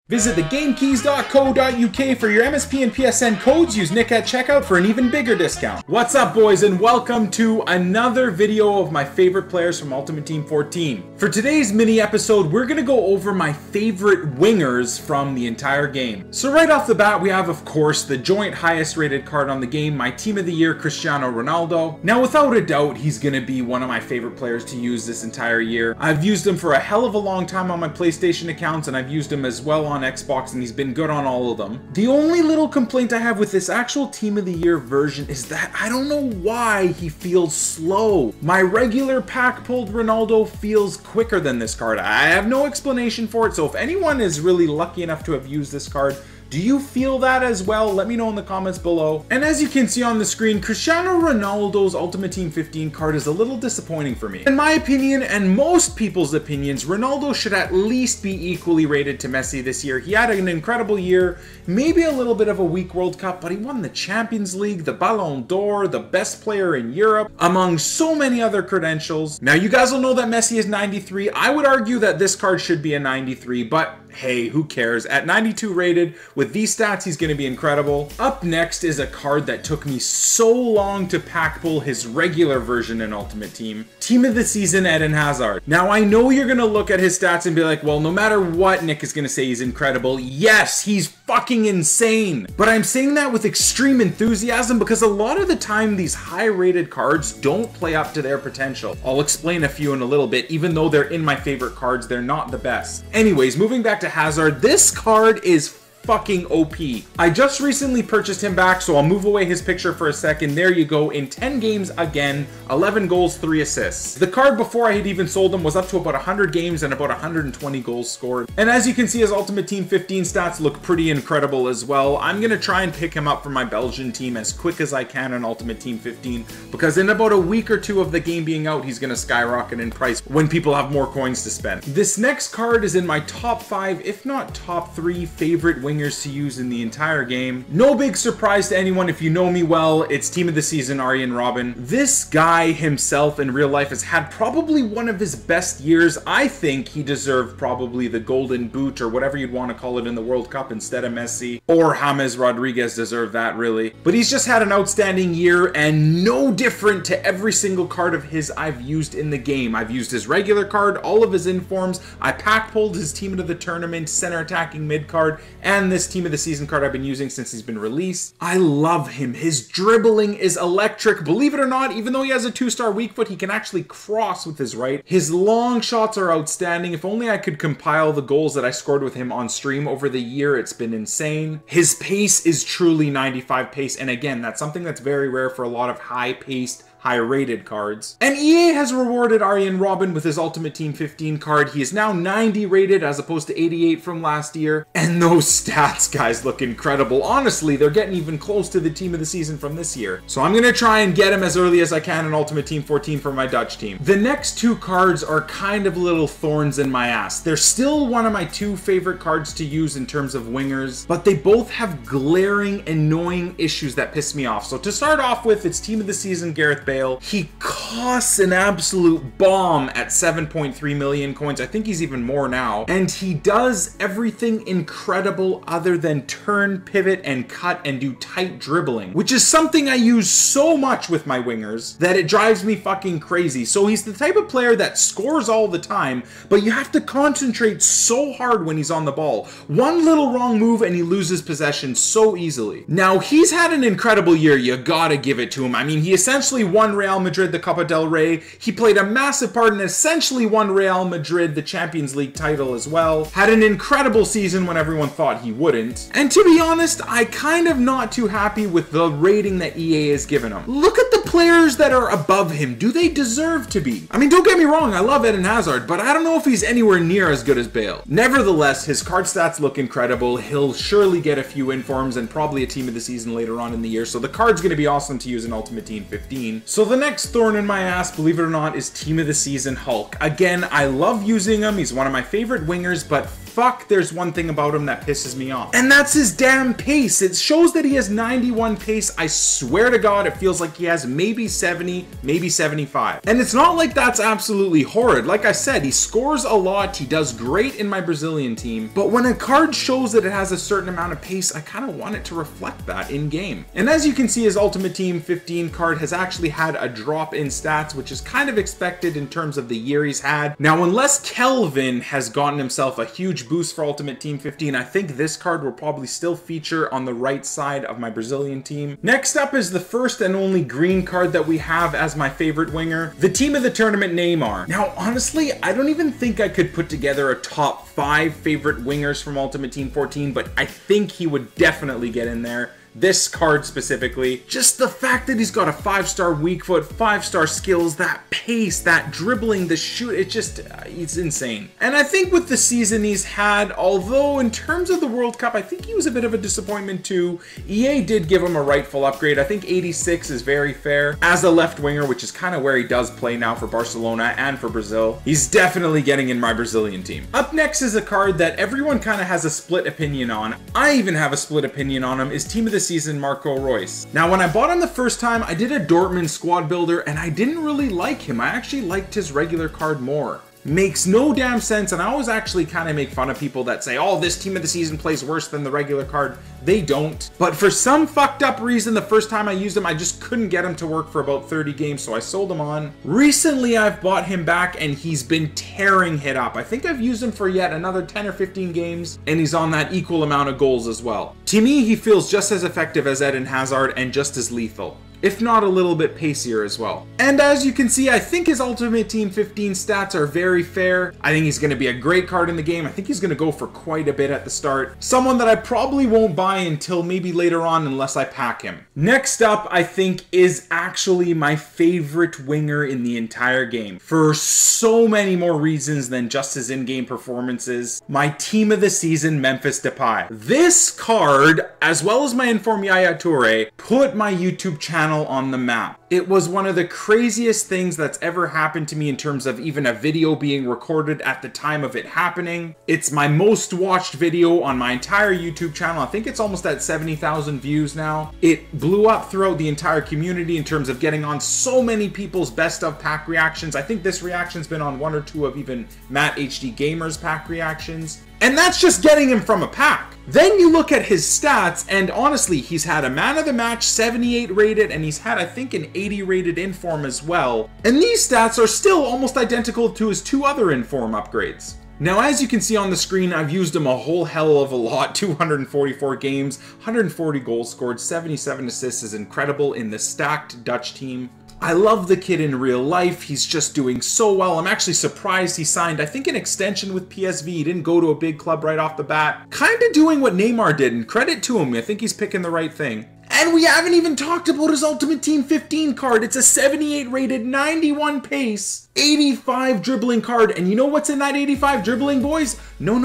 Visit thegamekeys.co.uk for your MSP and PSN codes. Use Nick at checkout for an even bigger discount. What's up, boys, and welcome to another video of my favorite players from Ultimate Team 14. For today's mini episode, we're going to go over my favorite wingers from the entire game. So right off the bat, we have, of course, the joint highest rated card on the game, my Team of the Year, Cristiano Ronaldo. Now, without a doubt, he's going to be one of my favorite players to use this entire year. I've used him for a hell of a long time on my PlayStation accounts, and I've used him as well on Xbox, and he's been good on all of them. The only little complaint I have with this actual Team of the Year version is that I don't know why he feels slow. My regular pack pulled Ronaldo feels quicker than this card. I have no explanation for it, so if anyone is really lucky enough to have used this card, do you feel that as well? Let me know in the comments below. And as you can see on the screen, Cristiano Ronaldo's Ultimate Team 15 card is a little disappointing for me. In my opinion, and most people's opinions, Ronaldo should at least be equally rated to Messi this year. He had an incredible year, maybe a little bit of a weak World Cup, but he won the Champions League, the Ballon d'Or, the best player in Europe, among so many other credentials. Now, you guys will know that Messi is 93. I would argue that this card should be a 93, but hey, who cares? At 92 rated, with these stats, he's going to be incredible. Up next is a card that took me so long to pack pull his regular version in Ultimate Team. Team of the Season, Eden Hazard. Now, I know you're going to look at his stats and be like, well, no matter what Nick is going to say, he's incredible. Yes, he's fucking insane. But I'm saying that with extreme enthusiasm because a lot of the time, these high-rated cards don't play up to their potential. I'll explain a few in a little bit. Even though they're in my favorite cards, they're not the best. Anyways, moving back to Hazard, this card is fucking OP. I just recently purchased him back, so I'll move away his picture for a second. There you go. In 10 games again, 11 goals, 3 assists. The card before I had even sold him was up to about 100 games and about 120 goals scored. And as you can see, his Ultimate Team 15 stats look pretty incredible as well. I'm going to try and pick him up for my Belgian team as quick as I can in Ultimate Team 15 because in about a week or two of the game being out, he's going to skyrocket in price when people have more coins to spend. This next card is in my top 5, if not top 3 favorite wingers to use in the entire game. No big surprise to anyone if you know me well, it's Team of the Season Arjen Robben. This guy himself in real life has had probably one of his best years. I think he deserved probably the Golden Boot or whatever you'd want to call it in the World Cup instead of Messi, or James Rodriguez deserved that really. But he's just had an outstanding year and no different to every single card of his I've used in the game. I've used his regular card, all of his informs. I pack pulled his Team of the Tournament, center attacking mid card, and this Team of the Season card I've been using since he's been released. I love him. His dribbling is electric. Believe it or not, even though he has a 2-star weak foot, he can actually cross with his right. His long shots are outstanding. If only I could compile the goals that I scored with him on stream over the year. It's been insane. His pace is truly 95 pace, and again, that's something that's very rare for a lot of high-paced, high-rated cards. And EA has rewarded Arjen Robben with his Ultimate Team 15 card. He is now 90 rated as opposed to 88 from last year. And those stats, guys, look incredible. Honestly, they're getting even close to the Team of the Season from this year. So I'm going to try and get him as early as I can in Ultimate Team 14 for my Dutch team. The next two cards are kind of little thorns in my ass. They're still one of my 2 favorite cards to use in terms of wingers, but they both have glaring, annoying issues that piss me off. So to start off with, it's Team of the Season Gareth Bale. He costs an absolute bomb at 7.3 million coins. I think he's even more now. And he does everything incredible other than turn, pivot, and cut and do tight dribbling, which is something I use so much with my wingers that it drives me fucking crazy. So he's the type of player that scores all the time, but you have to concentrate so hard when he's on the ball. One little wrong move and he loses possession so easily. Now, he's had an incredible year. You gotta give it to him. I mean, he essentially won Real Madrid the Copa del Rey. He played a massive part and essentially won Real Madrid the Champions League title as well. Had an incredible season when everyone thought he wouldn't. And to be honest, I kind of not too happy with the rating that EA has given him. Look at the players that are above him. Do they deserve to be? I mean, don't get me wrong, I love Eden Hazard, but I don't know if he's anywhere near as good as Bale. Nevertheless, his card stats look incredible. He'll surely get a few informs and probably a Team of the Season later on in the year, so the card's going to be awesome to use in Ultimate Team 15. So the next thorn in my ass, believe it or not, is Team of the Season Hulk. Again, I love using him. He's one of my favorite wingers, but fuck, there's one thing about him that pisses me off. And that's his damn pace. It shows that he has 91 pace. I swear to God, it feels like he has maybe 70, maybe 75. And it's not like that's absolutely horrid. Like I said, he scores a lot. He does great in my Brazilian team. But when a card shows that it has a certain amount of pace, I kind of want it to reflect that in game. And as you can see, his Ultimate Team 15 card has actually had a drop in stats, which is kind of expected in terms of the year he's had. Now, unless Kelvin has gotten himself a huge boost for Ultimate Team 15, I think this card will probably still feature on the right side of my Brazilian team. Next up is the first and only green card that we have as my favorite winger, the team of the tournament, Neymar. Now, honestly, I don't even think I could put together a top 5 favorite wingers from Ultimate Team 14, but I think he would definitely get in there. This card specifically, just the fact that he's got a 5-star weak foot, 5-star skills, that pace, that dribbling, the shoot, it's insane. And I think with the season he's had, although in terms of the World Cup, I think he was a bit of a disappointment too. EA did give him a rightful upgrade. I think 86 is very fair. As a left winger, which is kind of where he does play now for Barcelona and for Brazil, he's definitely getting in my Brazilian team. Up next is a card that everyone kind of has a split opinion on. I even have a split opinion on him, is team of the season Marco Reus. Now, when I bought him the first time, I did a Dortmund squad builder and I didn't really like him. I actually liked his regular card more. Makes no damn sense, and I always actually kind of make fun of people that say, oh, this team of the season plays worse than the regular card. They don't. But for some fucked up reason, the first time I used him, I just couldn't get him to work for about 30 games, so I sold him on. Recently, I've bought him back, and he's been tearing it up. I think I've used him for yet another 10 or 15 games, and he's on that equal amount of goals as well. To me, he feels just as effective as Eden Hazard and just as lethal, if not a little bit pacier as well. And as you can see, I think his Ultimate Team 15 stats are very fair. I think he's going to be a great card in the game. I think he's going to go for quite a bit at the start. Someone that I probably won't buy until maybe later on unless I pack him. Next up, I think, is actually my favorite winger in the entire game. For so many more reasons than just his in-game performances. My team of the season, Memphis Depay. This card, as well as my Inform Yaya Toure, put my YouTube channel on the map. It was one of the craziest things that's ever happened to me in terms of even a video being recorded at the time of it happening. It's my most watched video on my entire YouTube channel. I think it's almost at 70,000 views now. It blew up throughout the entire community in terms of getting on so many people's best of pack reactions. I think this reaction's been on 1 or 2 of even Matt HD Gamer's pack reactions. And that's just getting him from a pack. Then you look at his stats, and honestly, he's had a man of the match, 78 rated, and he's had, I think, an 80 rated inform as well. And these stats are still almost identical to his 2 other inform upgrades. Now, as you can see on the screen, I've used him a whole hell of a lot. 244 games, 140 goals scored, 77 assists is incredible in the stacked Dutch team. I love the kid in real life. He's just doing so well. I'm actually surprised he signed, I think, an extension with PSV. He didn't go to a big club right off the bat. Kind of doing what Neymar did, and credit to him. I think he's picking the right thing. And we haven't even talked about his Ultimate Team 15 card. It's a 78 rated, 91 pace, 85 dribbling card. And you know what's in that 85 dribbling, boys? No.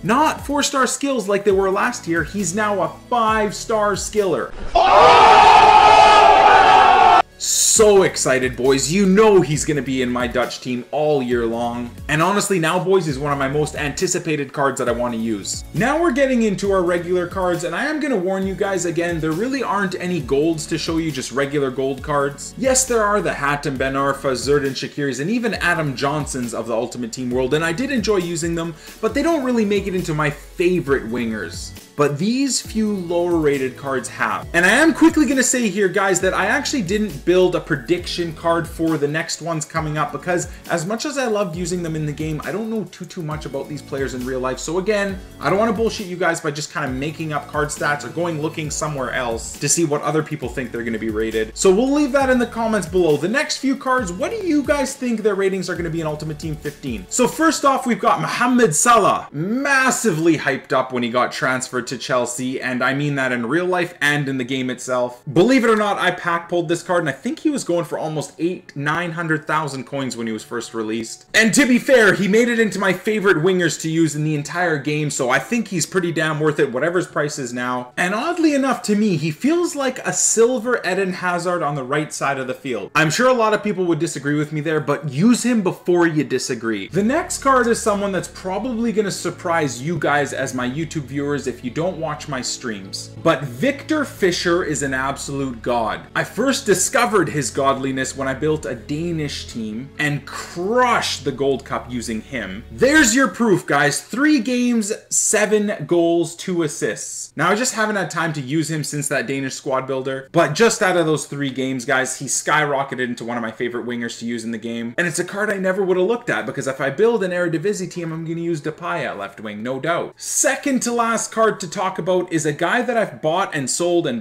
Not 4-star skills like they were last year. He's now a 5-star skiller. So excited, boys. You know he's going to be in my Dutch team all year long. And honestly, now, boys, is one of my most anticipated cards that I want to use. Now we're getting into our regular cards, and I am going to warn you guys again, there really aren't any golds to show you, just regular gold cards. Yes, there are the Hatem Ben Arfa, Xherdan Shaqiri's, and even Adam Johnson's of the Ultimate Team world, and I did enjoy using them, but they don't really make it into my favorite wingers. But these few lower rated cards have. And I am quickly going to say here, guys, that I actually didn't build a prediction card for the next ones coming up, because as much as I loved using them in the game, I don't know too much about these players in real life. So again, I don't want to bullshit you guys by just kind of making up card stats or going looking somewhere else to see what other people think they're going to be rated. So we'll leave that in the comments below. The next few cards, what do you guys think their ratings are going to be in Ultimate Team 15? So first off, we've got Mohamed Salah, massively hyped up when he got transferred to Chelsea, and I mean that in real life and in the game itself. Believe it or not, I pack pulled this card, and I think he was going for almost 900,000 coins when he was first released. And to be fair, he made it into my favorite wingers to use in the entire game, so I think he's pretty damn worth it, whatever his price is now. And oddly enough to me, he feels like a silver Eden Hazard on the right side of the field. I'm sure a lot of people would disagree with me there, but use him before you disagree. The next card is someone that's probably going to surprise you guys as my YouTube viewers if you don't watch my streams. But Victor Fischer is an absolute god. I first discovered his godliness when I built a Danish team and crushed the Gold Cup using him. There's your proof, guys. 3 games, 7 goals, 2 assists. Now, I just haven't had time to use him since that Danish squad builder, but just out of those 3 games, guys, he skyrocketed into one of my favorite wingers to use in the game. And it's a card I never would have looked at, because if I build an Eredivisie team, I'm going to use Depay at left wing, no doubt. Second to last card to talk about is a guy that I've bought and sold a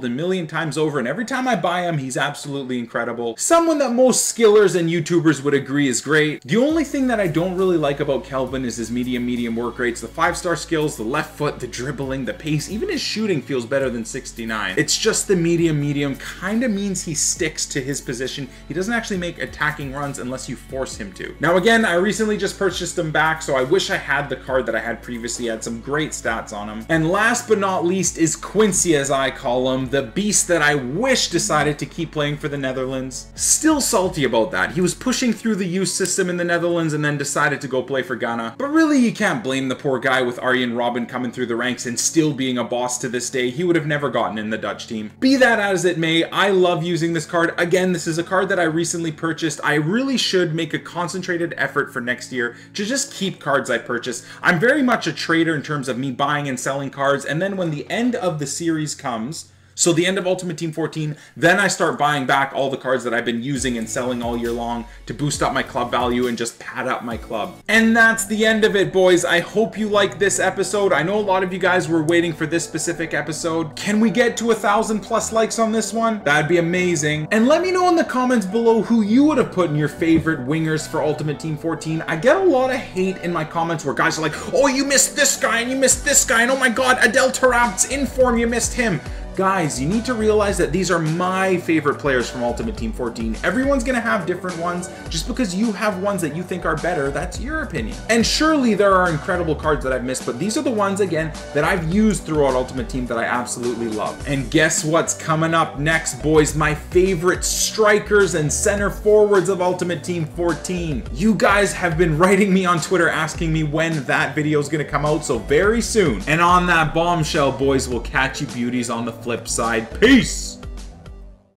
million times over, and every time I buy him, he's absolutely incredible. Someone that most skillers and YouTubers would agree is great. The only thing that I don't really like about Kelvin is his medium work rates, the 5-star skills, the left foot, the dribbling, the pace, even his shooting feels better than 69. It's just the medium kind of means he sticks to his position. He doesn't actually make attacking runs unless you force him to. Now again, I recently just purchased him back, so I wish I had the card that I had previously. He had some great stats on him. And last but not least is Quincy, as I call him, the beast that I wish decided to keep playing for the Netherlands. Still salty about that. He was pushing through the youth system in the Netherlands and then decided to go play for Ghana. But really, you can't blame the poor guy with Arjen Robben coming through the ranks and still being a boss to this day. He would have never gotten in the Dutch team. Be that as it may, I love using this card. Again, this is a card that I recently purchased. I really should make a concentrated effort for next year to just keep cards I purchase. I'm very much a trader in terms of me buying and selling cards, and then when the end of the series comes, so the end of Ultimate Team 14, then I start buying back all the cards that I've been using and selling all year long to boost up my club value and just pad up my club. And that's the end of it, boys. I hope you liked this episode. I know a lot of you guys were waiting for this specific episode. Can we get to 1,000+ likes on this one? That'd be amazing. And let me know in the comments below who you would have put in your favorite wingers for Ultimate Team 14. I get a lot of hate in my comments where guys are like, oh, you missed this guy and you missed this guy, and oh my god, Adel Taarabt's in form, you missed him. Guys, you need to realize that these are my favorite players from Ultimate Team 14. Everyone's gonna have different ones. Just because you have ones that you think are better, that's your opinion. And surely there are incredible cards that I've missed, but these are the ones, again, that I've used throughout Ultimate Team that I absolutely love. And guess what's coming up next, boys? My favorite strikers and center forwards of Ultimate Team 14. You guys have been writing me on Twitter asking me when that video is gonna come out, so very soon. And on that bombshell, boys, we'll catch you beauties on the flip side. Peace!